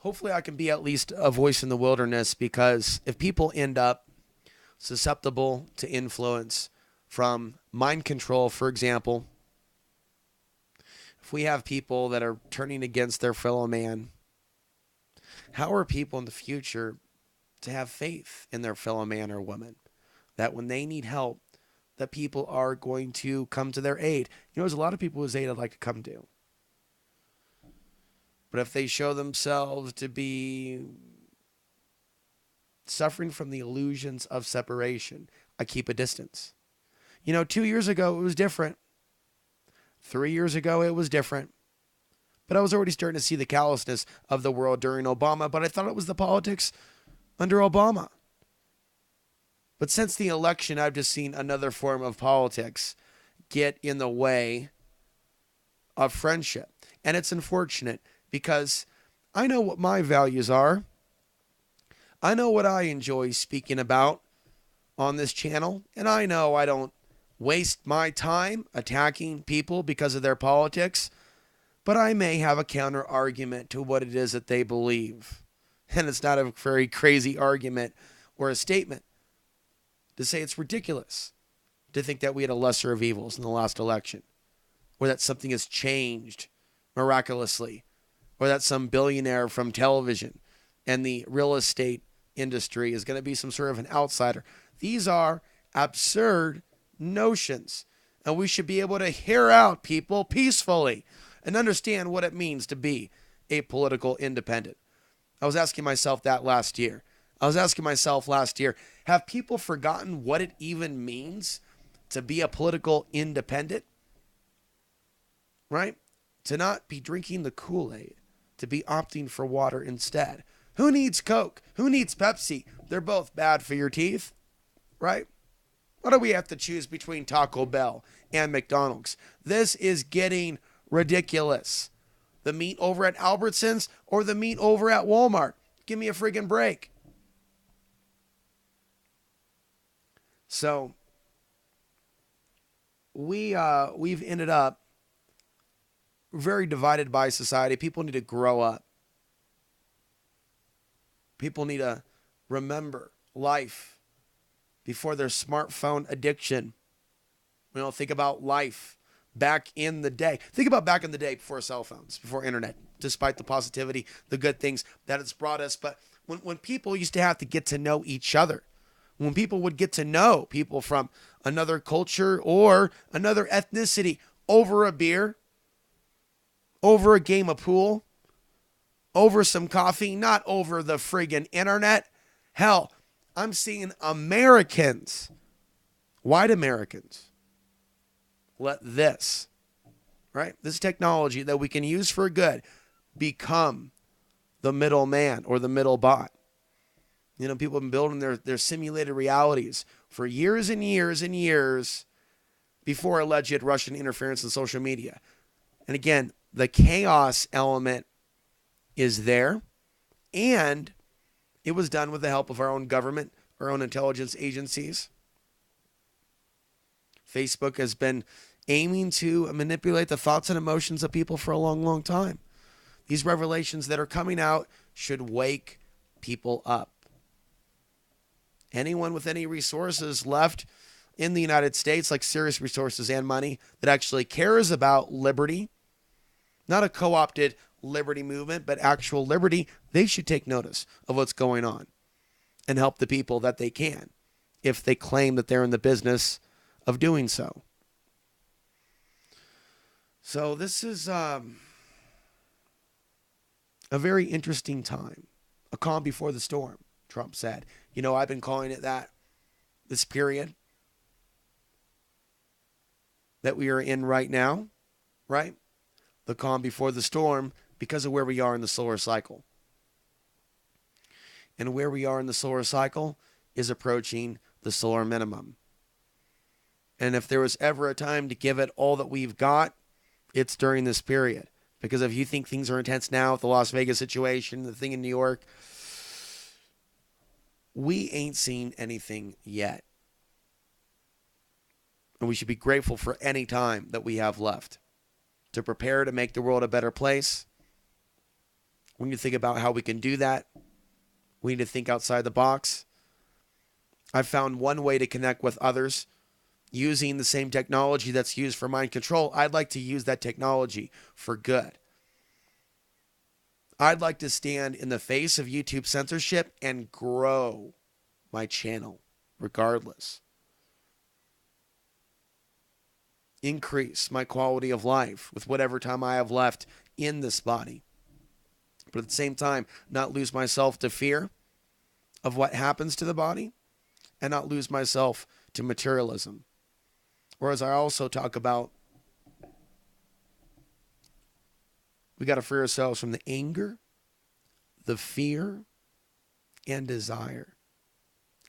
hopefully I can be at least a voice in the wilderness, because if people end up susceptible to influence from mind control, for example, if we have people that are turning against their fellow man, how are people in the future to have faith in their fellow man or woman? That when they need help, that people are going to come to their aid. There's a lot of people whose aid I'd like to come to. But if they show themselves to be suffering from the illusions of separation, I keep a distance. 2 years ago, it was different. 3 years ago, it was different. But I was already starting to see the callousness of the world during Obama, but I thought it was the politics under Obama. But since the election, I've just seen another form of politics get in the way of friendship. And it's unfortunate, because I know what my values are. I know what I enjoy speaking about on this channel, and I know I don't waste my time attacking people because of their politics, but I may have a counter argument to what it is that they believe. And it's not a very crazy argument or a statement to say it's ridiculous to think that we had a lesser of evils in the last election, or that something has changed miraculously, or that some billionaire from television and the real estate industry is going to be some sort of an outsider. These are absurd notions, and we should be able to hear out people peacefully and understand what it means to be a political independent. I was asking myself that last year. Have people forgotten what it even means to be a political independent? Right? To not be drinking the Kool-Aid, to be opting for water instead. Who needs Coke? Who needs Pepsi? They're both bad for your teeth, right? Why do we have to choose between Taco Bell and McDonald's? This is getting ridiculous. The meat over at Albertsons or the meat over at Walmart? Give me a friggin' break. So we've ended up very divided by society. People need to grow up. People need to remember life before their smartphone addiction. Think about life back in the day. Think about back in the day before cell phones, before internet, despite the positivity, the good things that it's brought us. But when people used to have to get to know each other, when people would get to know people from another culture or another ethnicity over a beer, over a game of pool, over some coffee, not over the friggin' internet. Hell, I'm seeing Americans, white Americans, let this technology that we can use for good become the middle man or the middle bot. People have been building their simulated realities for years and years and years before alleged Russian interference in social media. And again, the chaos element is there, and it was done with the help of our own government, our own intelligence agencies. Facebook has been aiming to manipulate the thoughts and emotions of people for a long, long time. These revelations that are coming out should wake people up. Anyone with any resources left in the United States, like serious resources and money, that actually cares about liberty, not a co-opted liberty movement, but actual liberty, they should take notice of what's going on and help the people that they can, if they claim that they're in the business of doing so. So this is a very interesting time, a calm before the storm, Trump said. I've been calling it that, this period that we are in right now, right? The calm before the storm, because of where we are in the solar cycle. And where we are in the solar cycle is approaching the solar minimum. And if there was ever a time to give it all that we've got, it's during this period. Because if you think things are intense now with the Las Vegas situation, the thing in New York, we ain't seen anything yet. And we should be grateful for any time that we have left to prepare to make the world a better place We need to think about how we can do that. We need to think outside the box. I've found one way to connect with others using the same technology that's used for mind control. I'd like to use that technology for good. I'd like to stand in the face of YouTube censorship and grow my channel regardless. Increase my quality of life with whatever time I have left in this body. But at the same time, not lose myself to fear of what happens to the body and not lose myself to materialism. Whereas I also talk about we got to free ourselves from the anger, the fear, and desire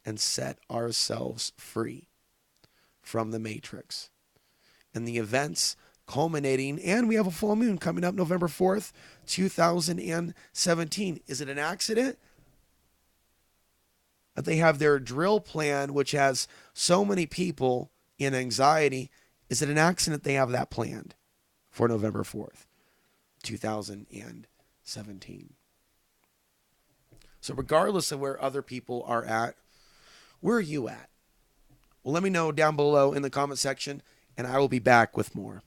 and set ourselves free from the matrix. And the events culminating, and we have a full moon coming up November 4th, 2017. Is it an accident that they have their drill plan, which has so many people in anxiety? Is it an accident they have that planned for November 4th, 2017? So regardless of where other people are at, where are you at? Well, let me know down below in the comment section, and I will be back with more.